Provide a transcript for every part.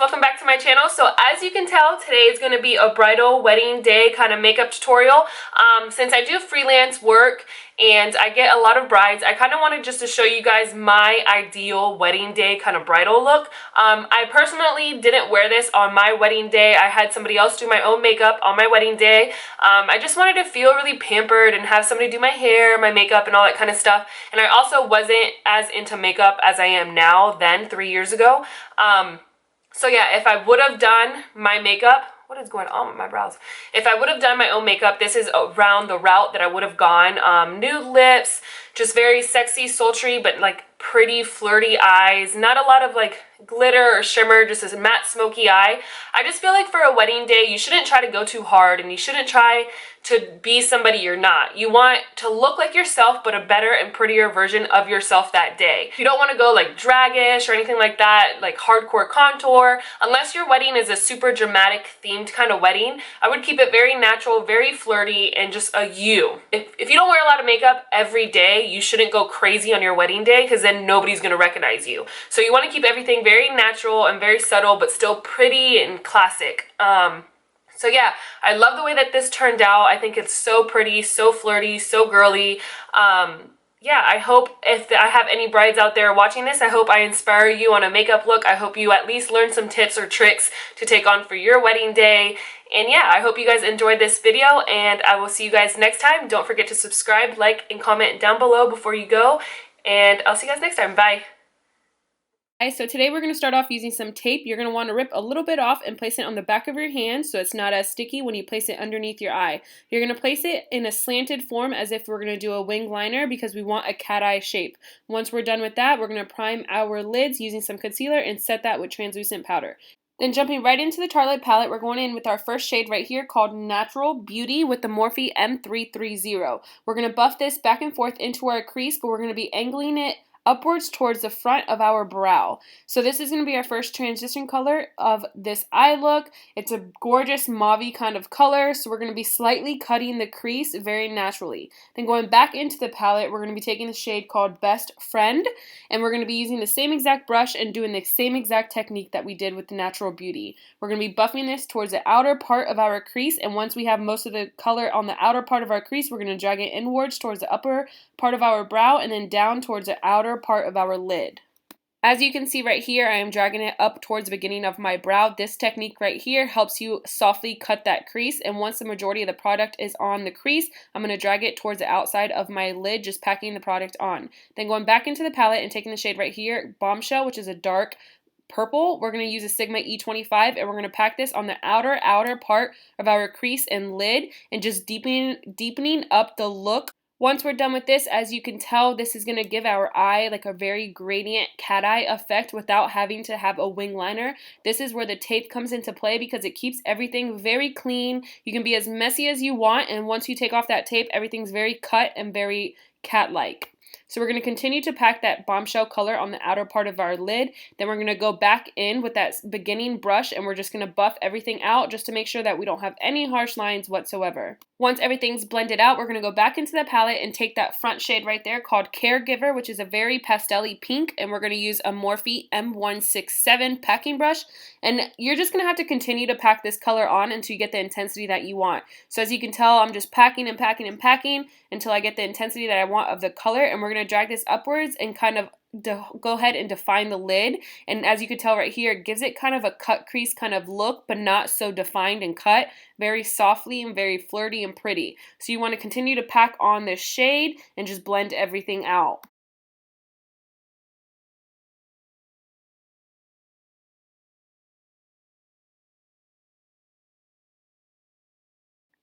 welcome back to my channel. So as you can tell, today is going to be a bridal wedding day kind of makeup tutorial. Since I do freelance work and I get a lot of brides, I kind of wanted just to show you guys my ideal wedding day kind of bridal look. I personally didn't wear this on my wedding day. I had somebody else do my own makeup on my wedding day. I just wanted to feel really pampered and have somebody do my hair, my makeup, and all that kind of stuff. And I also wasn't as into makeup as I am now then 3 years ago. So yeah, if I would have done my makeup, what is going on with my brows? If I would have done my own makeup, this is around the route that I would have gone. Nude lips, just very sexy, sultry, but like pretty flirty eyes. Not a lot of like glitter or shimmer, just this matte smoky eye. I just feel like for a wedding day, you shouldn't try to go too hard and you shouldn't try to be somebody you're not. You want to look like yourself, but a better and prettier version of yourself that day. You don't want to go like dragish or anything like that, like hardcore contour. Unless your wedding is a super dramatic themed kind of wedding, I would keep it very natural, very flirty, and just a you. If you don't wear a lot of makeup every day, you shouldn't go crazy on your wedding day because then nobody's going to recognize you. So you want to keep everything very natural and very subtle, but still pretty and classic. So yeah, I love the way that this turned out. I think it's so pretty, so flirty, so girly. Yeah, I hope if I have any brides out there watching this, I hope I inspire you on a makeup look. I hope you at least learn some tips or tricks to take on for your wedding day. And yeah, I hope you guys enjoyed this video, and I will see you guys next time. Don't forget to subscribe, like, and comment down below before you go. And I'll see you guys next time. Bye. So today we're going to start off using some tape. You're going to want to rip a little bit off and place it on the back of your hand so it's not as sticky when you place it underneath your eye. You're going to place it in a slanted form as if we're going to do a wing liner because we want a cat eye shape. Once we're done with that, we're going to prime our lids using some concealer and set that with translucent powder. Then jumping right into the Tartelette palette, we're going in with our first shade right here called Natural Beauty with the Morphe M330. We're going to buff this back and forth into our crease, but we're going to be angling it upwards towards the front of our brow. So this is going to be our first transition color of this eye look. It's a gorgeous mauve kind of color, so we're going to be slightly cutting the crease very naturally. Then going back into the palette, we're going to be taking the shade called Best Friend, and we're going to be using the same exact brush and doing the same exact technique that we did with the Natural Beauty. We're going to be buffing this towards the outer part of our crease, and once we have most of the color on the outer part of our crease, we're going to drag it inwards towards the upper part of our brow and then down towards the outer part of our lid. As you can see right here, I am dragging it up towards the beginning of my brow. This technique right here helps you softly cut that crease, and once the majority of the product is on the crease, I'm going to drag it towards the outside of my lid, just packing the product on. Then going back into the palette and taking the shade right here, Bombshell, which is a dark purple, we're going to use a Sigma E25, and we're going to pack this on the outer part of our crease and lid and just deepening up the look. Once we're done with this, as you can tell, this is going to give our eye like a very gradient cat eye effect without having to have a wing liner. This is where the tape comes into play because it keeps everything very clean. You can be as messy as you want, and once you take off that tape, everything's very cut and very cat-like. So we're going to continue to pack that Bombshell color on the outer part of our lid. Then we're going to go back in with that beginning brush, and we're just going to buff everything out just to make sure that we don't have any harsh lines whatsoever. Once everything's blended out, we're going to go back into the palette and take that front shade right there called Caregiver, which is a very pastel-y pink, and we're going to use a Morphe M167 packing brush. And you're just going to have to continue to pack this color on until you get the intensity that you want. So as you can tell, I'm just packing and packing and packing until I get the intensity that I want of the color, and we're going to drag this upwards and kind of go ahead and define the lid. And as you can tell right here, it gives it kind of a cut crease kind of look, but not so defined and cut. Very softly and very flirty and pretty. So you want to continue to pack on this shade and just blend everything out.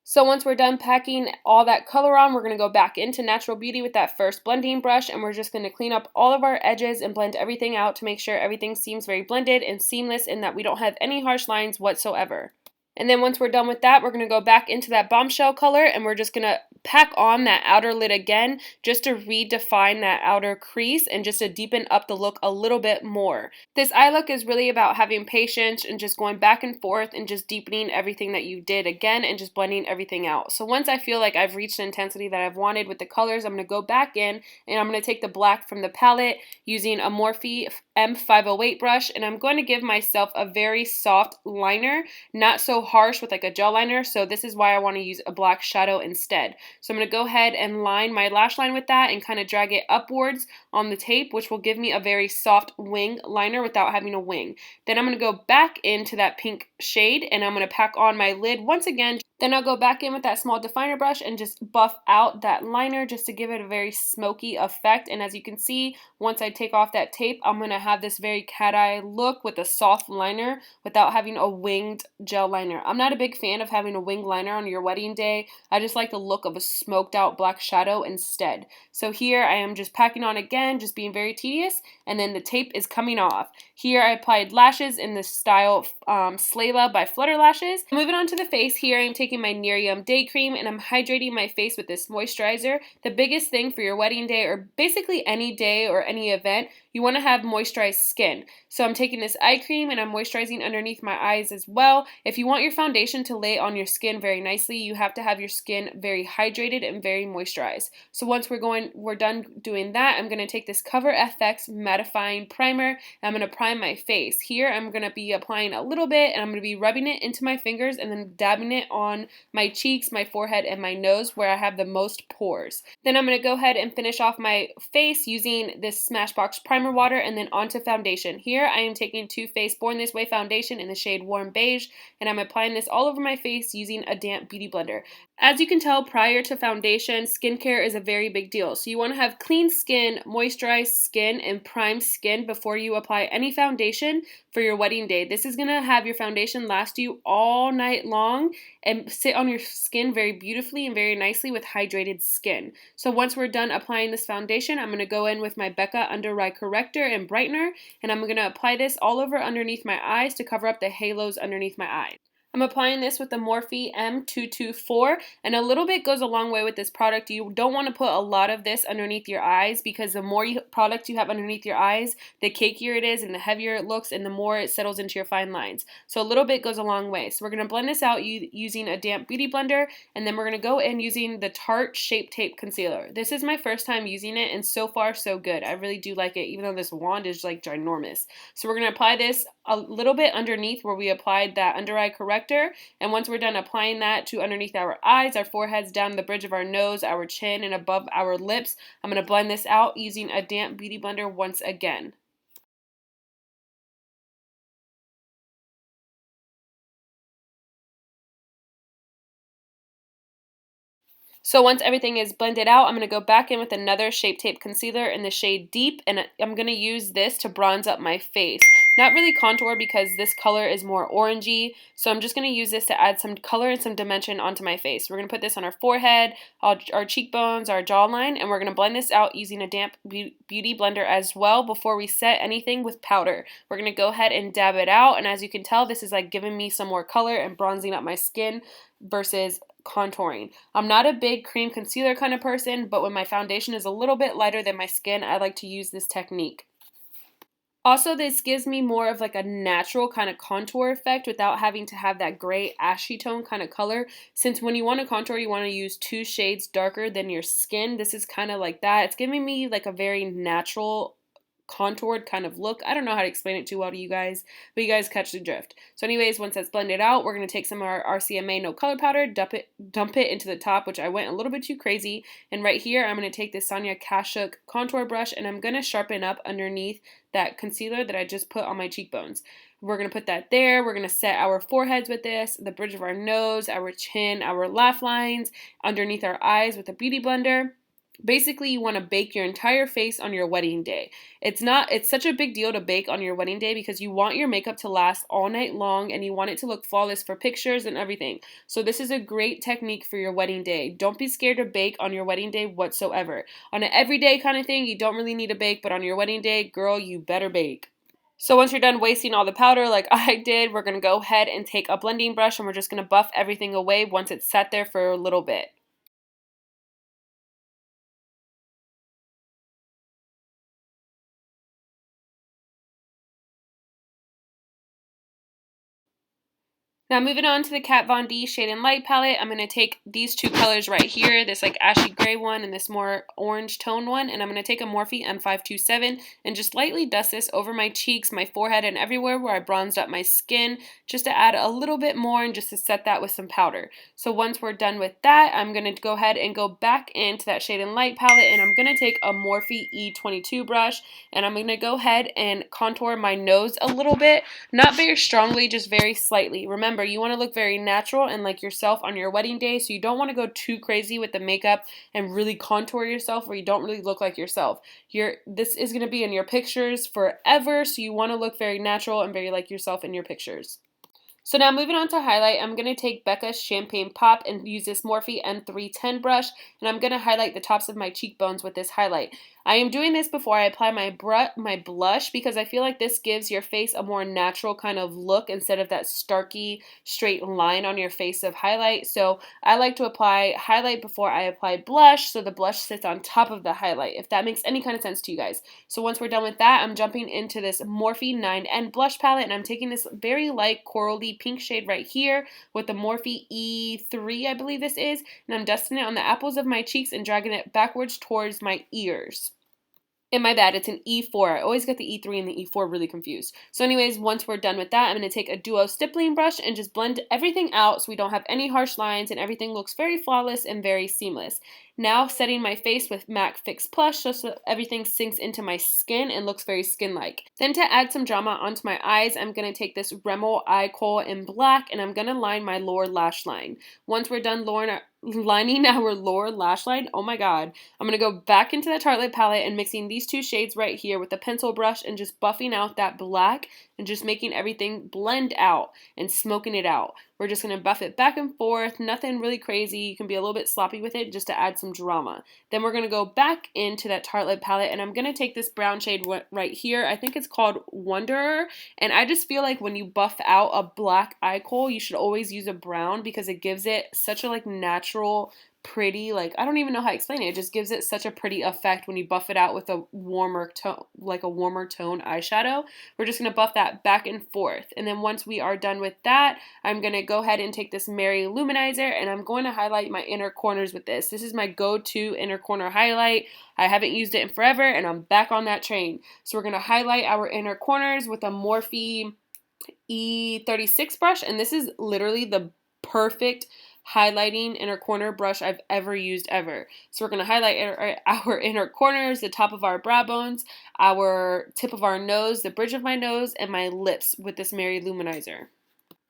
So once we're done packing all that color on, we're going to go back into Natural Beauty with that first blending brush, and we're just going to clean up all of our edges and blend everything out to make sure everything seems very blended and seamless and that we don't have any harsh lines whatsoever. And then once we're done with that, we're going to go back into that bombshell color and we're just going to pack on that outer lid again just to redefine that outer crease and just to deepen up the look a little bit more. This eye look is really about having patience and just going back and forth and just deepening everything that you did again and just blending everything out. So once I feel like I've reached the intensity that I've wanted with the colors, I'm going to go back in and I'm going to take the black from the palette using a Morphe M508 brush, and I'm going to give myself a very soft liner, not so harsh with like a gel liner, so this is why I want to use a black shadow instead. So I'm going to go ahead and line my lash line with that and kind of drag it upwards on the tape, which will give me a very soft wing liner without having a wing. Then I'm going to go back into that pink shade and I'm going to pack on my lid once again. Then I'll go back in with that small definer brush and just buff out that liner just to give it a very smoky effect. And as you can see, once I take off that tape, I'm going to have this very cat eye look with a soft liner without having a winged gel liner. I'm not a big fan of having a winged liner on your wedding day. I just like the look of a smoked out black shadow instead. So here I am just packing on again, just being very tedious, and then the tape is coming off. Here I applied lashes in the style Slayla by Flutter lashes. Moving on to the face, here I'm taking my Nerium Day Cream and I'm hydrating my face with this moisturizer. The biggest thing for your wedding day, or basically any day or any event, you want to have moisturized skin. So I'm taking this eye cream and I'm moisturizing underneath my eyes as well. If you want your foundation to lay on your skin very nicely, you have to have your skin very hydrated and very moisturized. So once we're done doing that, I'm going to take this Cover FX mattifying primer and I'm going to prime my face. Here I'm going to be applying a little bit and I'm going to be rubbing it into my fingers and then dabbing it on my cheeks, my forehead, and my nose where I have the most pores. Then I'm going to go ahead and finish off my face using this Smashbox primer water and then onto foundation. Here I am taking Too Faced Born This Way foundation in the shade Warm Beige and I'm applying this all over my face using a damp beauty blender. As you can tell, prior to foundation, skincare is a very big deal. So you want to have clean skin, moisturized skin, and primed skin before you apply any foundation for your wedding day. This is going to have your foundation last you all night long and sit on your skin very beautifully and very nicely with hydrated skin. So once we're done applying this foundation, I'm going to go in with my Becca Under Eye Corrector and Brightener, and I'm going to apply this all over underneath my eyes to cover up the halos underneath my eyes. I'm applying this with the Morphe M224, and a little bit goes a long way with this product. You don't want to put a lot of this underneath your eyes because the more product you have underneath your eyes, the cakier it is and the heavier it looks and the more it settles into your fine lines. So a little bit goes a long way. So we're going to blend this out using a damp beauty blender, and then we're going to go in using the Tarte Shape Tape Concealer. This is my first time using it, and so far so good. I really do like it, even though this wand is like ginormous. So we're going to apply this a little bit underneath where we applied that under eye corrector, and once we're done applying that to underneath our eyes, our foreheads, down the bridge of our nose, our chin, and above our lips, I'm going to blend this out using a damp beauty blender once again. So once everything is blended out, I'm going to go back in with another Shape Tape Concealer in the shade Deep, and I'm going to use this to bronze up my face. Not really contour because this color is more orangey, so I'm just going to use this to add some color and some dimension onto my face. We're going to put this on our forehead, our cheekbones, our jawline, and we're going to blend this out using a damp beauty blender as well before we set anything with powder. We're going to go ahead and dab it out, and as you can tell, this is like giving me some more color and bronzing up my skin versus contouring. I'm not a big cream concealer kind of person, but when my foundation is a little bit lighter than my skin, I like to use this technique. Also, this gives me more of like a natural kind of contour effect without having to have that gray ashy tone kind of color. Since when you want to contour, you want to use 2 shades darker than your skin. This is kind of like that. It's giving me like a very natural contoured kind of look. I don't know how to explain it too well to you guys, but you guys catch the drift. So anyways, once that's blended out, we're going to take some of our Rcma No color powder, dump it into the top, which I went a little bit too crazy. And right here, I'm going to take this Sonia Kashuk contour brush and I'm going to sharpen up underneath that concealer that I just put on my cheekbones. We're going to put that there. We're going to set our foreheads with this, the bridge of our nose, our chin, our laugh lines, underneath our eyes with a beauty blender. Basically, you want to bake your entire face on your wedding day. It's such a big deal to bake on your wedding day because you want your makeup to last all night long and you want it to look flawless for pictures and everything. So this is a great technique for your wedding day. Don't be scared to bake on your wedding day whatsoever. On an everyday kind of thing, you don't really need to bake, but on your wedding day, girl, you better bake. So once you're done wasting all the powder like I did, we're going to go ahead and take a blending brush and we're just going to buff everything away once it's sat there for a little bit. Now moving on to the Kat Von D Shade and Light palette, I'm going to take these two colors right here, this like ashy gray one and this more orange tone one, and I'm going to take a Morphe M527 and just lightly dust this over my cheeks, my forehead, and everywhere where I bronzed up my skin, just to add a little bit more and just to set that with some powder. So once we're done with that, I'm going to go ahead and go back into that Shade and Light palette, and I'm going to take a Morphe E22 brush, and I'm going to go ahead and contour my nose a little bit, not very strongly, just very slightly. Remember, you want to look very natural and like yourself on your wedding day, so you don't want to go too crazy with the makeup and really contour yourself where you don't really look like yourself. This is going to be in your pictures forever, so you want to look very natural and very like yourself in your pictures. So now moving on to highlight, I'm going to take Becca Champagne Pop and use this Morphe M310 brush, and I'm going to highlight the tops of my cheekbones with this highlight. I am doing this before I apply my blush because I feel like this gives your face a more natural kind of look instead of that starky straight line on your face of highlight. So I like to apply highlight before I apply blush so the blush sits on top of the highlight, if that makes any kind of sense to you guys. So once we're done with that, I'm jumping into this Morphe 9N blush palette, and I'm taking this very light corally pink shade right here with the Morphe E3, I believe this is, and I'm dusting it on the apples of my cheeks and dragging it backwards towards my ears. And my bad, it's an E4. I always get the E3 and the E4 really confused. So anyways, once we're done with that, I'm going to take a duo stippling brush and just blend everything out so we don't have any harsh lines and everything looks very flawless and very seamless. Now setting my face with MAC Fix Plus just so everything sinks into my skin and looks very skin-like. Then to add some drama onto my eyes, I'm going to take this Rimmel Eye Kohl in black and I'm going to line my lower lash line. Once we're done lining our lower lash line, oh my god, I'm going to go back into the Tartelette palette and mixing these two shades right here with the pencil brush and just buffing out that black and just making everything blend out and smoking it out. We're just going to buff it back and forth, nothing really crazy. You can be a little bit sloppy with it just to add some drama. Then we're going to go back into that Tartelette palette and I'm going to take this brown shade right here. I think it's called Wanderer, and I just feel like when you buff out a black eye kohl, you should always use a brown because it gives it such a like natural, pretty, like I don't even know how to explain it. It just gives it such a pretty effect when you buff it out with a warmer tone, like a warmer tone eyeshadow. We're just going to buff that back and forth. And then once we are done with that, I'm going to go ahead and take this Lou Manizer and I'm going to highlight my inner corners with this. This is my go-to inner corner highlight. I haven't used it in forever and I'm back on that train. So we're going to highlight our inner corners with a Morphe E36 brush, and this is literally the perfect highlighting inner corner brush I've ever used ever. So we're going to highlight our inner corners, the top of our brow bones, our tip of our nose, the bridge of my nose, and my lips with this Lou Manizer.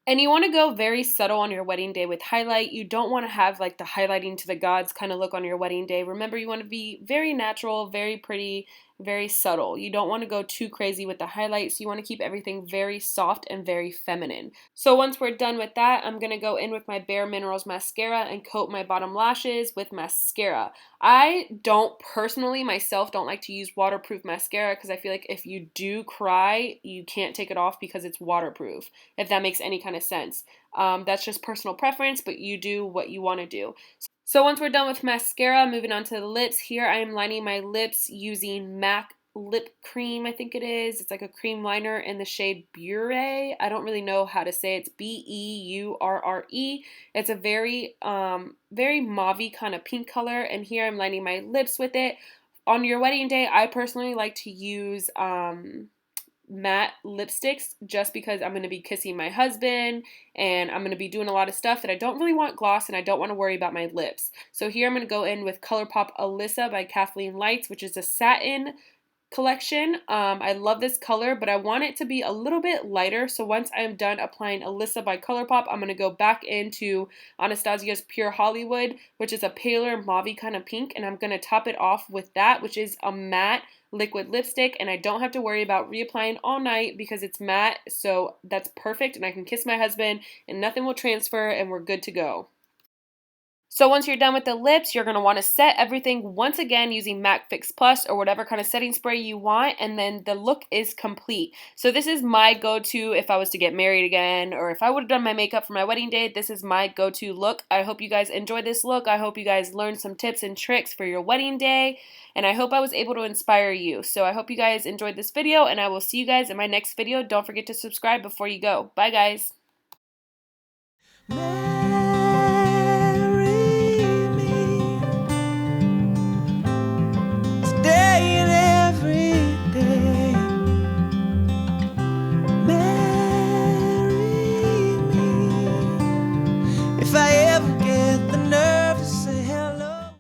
And you want to go very subtle on your wedding day with highlight. You don't want to have like the highlighting to the gods kind of look on your wedding day. Remember, you want to be very natural, very pretty, very subtle. You don't want to go too crazy with the highlights. You want to keep everything very soft and very feminine. So once we're done with that, I'm going to go in with my Bare Minerals mascara and coat my bottom lashes with mascara. I don't personally myself don't like to use waterproof mascara because I feel like if you do cry, you can't take it off because it's waterproof, if that makes any kind of sense. That's just personal preference, but you do what you want to do. So once we're done with mascara, moving on to the lips. Here I am lining my lips using MAC Lip Cream, I think it is. It's like a cream liner in the shade Beurre. I don't really know how to say it. It's Beurre. It's a very, very mauve-y kind of pink color, and here I'm lining my lips with it. On your wedding day, I personally like to use matte lipsticks just because I'm going to be kissing my husband and I'm going to be doing a lot of stuff that I don't really want gloss and I don't want to worry about my lips. So here I'm going to go in with Colourpop Alyssa by Kathleen Lights, which is a satin collection. I love this color, but I want it to be a little bit lighter. So once I'm done applying Alyssa by Colourpop, I'm going to go back into Anastasia's Pure Hollywood, which is a paler mauve kind of pink, and I'm going to top it off with that, which is a matte liquid lipstick, and I don't have to worry about reapplying all night because it's matte, so that's perfect, and I can kiss my husband and nothing will transfer and we're good to go. So once you're done with the lips, you're going to want to set everything once again using MAC Fix Plus or whatever kind of setting spray you want, and then the look is complete. So this is my go-to if I was to get married again, or if I would have done my makeup for my wedding day, this is my go-to look. I hope you guys enjoyed this look. I hope you guys learned some tips and tricks for your wedding day, and I hope I was able to inspire you. So I hope you guys enjoyed this video, and I will see you guys in my next video. Don't forget to subscribe before you go. Bye, guys.